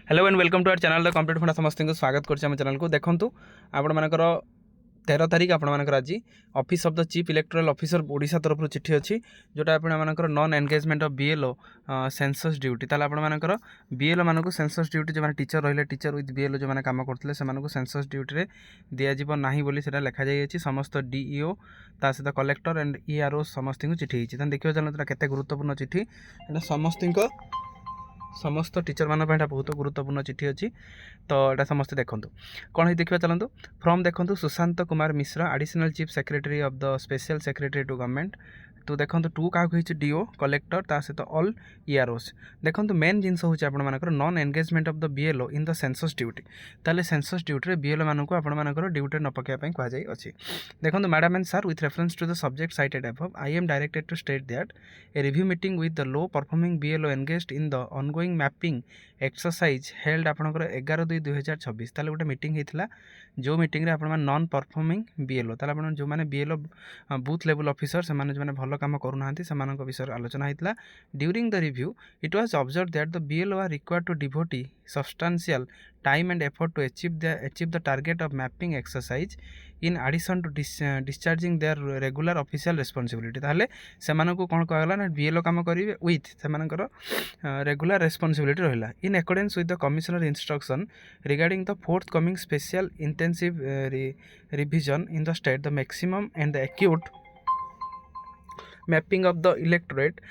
Hello and welcome to our channel the complete funda समस्त को स्वागत करम चैनल को देखूँ आपर 13 तारीख आपर आज office of the chief electoral officer Odisha तरफ चिठी अच्छी जोटा आपर non engagement of BLO census duty ताल आपर बीएलओ मानक सेंसस ड्यूटी जो टीचर रही टीचर विथ बीएलओ जो काम करते से सेंसस ड्यूटी दिज्व ना बोली लिखा जाइए समस्त डीईओ ता सहित कलेक्टर एंड ईआरओ समस्त को चिठी होती देखिए चलते केते गुरुत्वपूर्ण चिठी समस्त टीचर मान बहुत गुरुत्वपूर्ण चिठी अच्छी तो यहाँ समस्त देखूँ कौन देखा चलते फ्रम देखूँ Sushant Kumar Mishra additional chief secretary of the special secretary to government तो देखो टू क्या डीओ कलेक्टर ता सहित ऑल ईआरओस देखो मेन जिनस हूँ आपर non engagement of the BLO in the census duty ताले सेंसस ड्यूटी बीएलओ मानक आपर ड्यूटी न पकाई कहुई अच्छी देखो madam and sir with reference to the subject cited above I am directed to state that a review meeting with the low performing BLO engaged in the ongoing mapping exercise held आपंकर 11/2/2024 ताले गोटे meeting होता जो meeting रे आपण non performing BLO ताले आपण जो माने बीएलओ बूथ लेवल ऑफिसर से माने जो माने भलो काम करूना से विषय आलोचना होता during the review it was observe that the BLO are required to devote substantial time and effort to achieve the target of mapping exercise in addition to discharging their regular official responsibility ताहले सेमानन को कौन कहला ना BLO काम करेंगे with सेमानकर regular responsibility रहिला in accordance with the commissioner instruction regarding the forthcoming special intensive revision in the state the maximum and the acute mapping of the electorate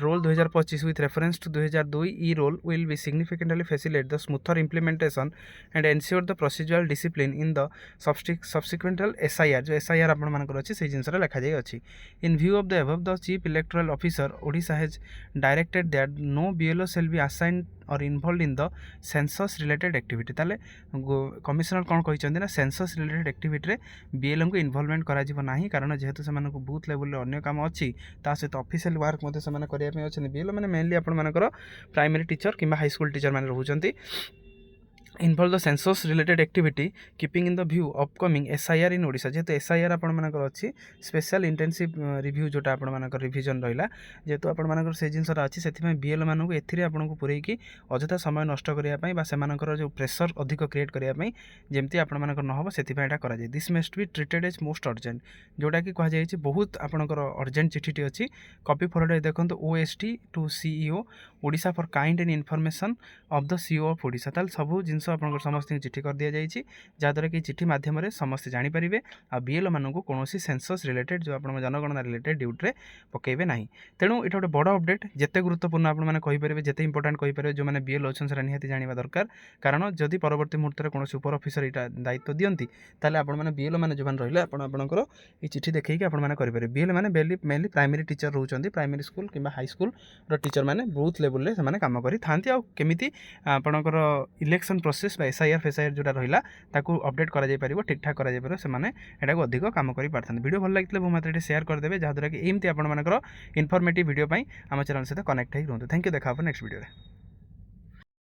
roll 2025 with reference to 2002 e-roll will be significantly facilitate the smoother implementation and ensure the procedural discipline in the subsequent SIR जो SIR आपण मानकर अछि से जिनसरा लिखा जाय अछि in view of the above the chief electoral officer Odisha has directed that no BLO shall be assigned और involve in the census related activity ताले कमिशनर कौन कहते ना सेंसस रिलेटेड एक्टिविटी बीएलओ को इनवल्वमेंट करा नहीं कारण जेहेतु से बूथ लेवल अन्य काम अच्छी सहित ऑफिशियल वर्क करने अच्छे बीएलओ मैंने मेनली आपर प्राइमरी टीचर कि हाई स्कूल टीचर मैंने रोचे involve the census related activity keeping in the view upcoming SIR in Odisha जेहेतु एसआईआर आपर अच्छी स्पेशल इंटेंसिव रिव्यू जोटा आपर रिविजन रहा जेहेतु आपर से जिनसा अच्छी से बीएलओ मानक एपन को पूरेकी अଯଥା समय नष्ट करने से जो प्रेसर अधिक क्रिएट करने जमती आपण नहब से कराए this must be treated as most urgent जोटा कि कहुई बहुत आपंकर अर्जेंट चिठी अच्छी कॉपी फॉरवर्ड देखो OST to CEO Odisha for kind and information of the CEO of Odisha ताल सब जिन आप समस्त चिठी कर दि जाइए जहाँद्वारा कि चिठी मध्यम समस्त जानीपारे आ बीएलओ मानक कौन सेंसस रिलेटेड जो आप जनगणना रिलेटेड ड्यूटी पकेबे ना तेणु ये गोटे बड़ अपडेट जिते गुरुत्वपूर्ण आपरे जिते इंपोर्टाट कहींपारे जो मैंने बीएलओ अच्छा से निहाती जाना दरकार कारण जदि परवर्ती मुहूर्त में कौन सुपर ऑफिसर यहाँ दायित्व दिखती ताले आपने बीएलओ मैंने जो रही आपंकर ये चिठी देखिए आपरे बीएलओ मैंने मेनली प्राइमरी टीचर रोचे प्राइमरी स्कूल कि हाई स्कूल टीचर मैंने बूथ लेवल से काम करी था केमी आपंकर इलेक्शन प्रोसेस एसआईआर फेसआईआर जो रहा अपडेट कर ठीक ठाक कर अधिक काम कर पारता वीडियो भल लगे बहुत मात्रा शेयर करदे जहाँद्वारा कि एमती आपर इनफर्मेटिव वीडियो आम चैनल सहित कनेक्ट हो रुहतु थैंक यू देखा नेक्स्ट वीडियो।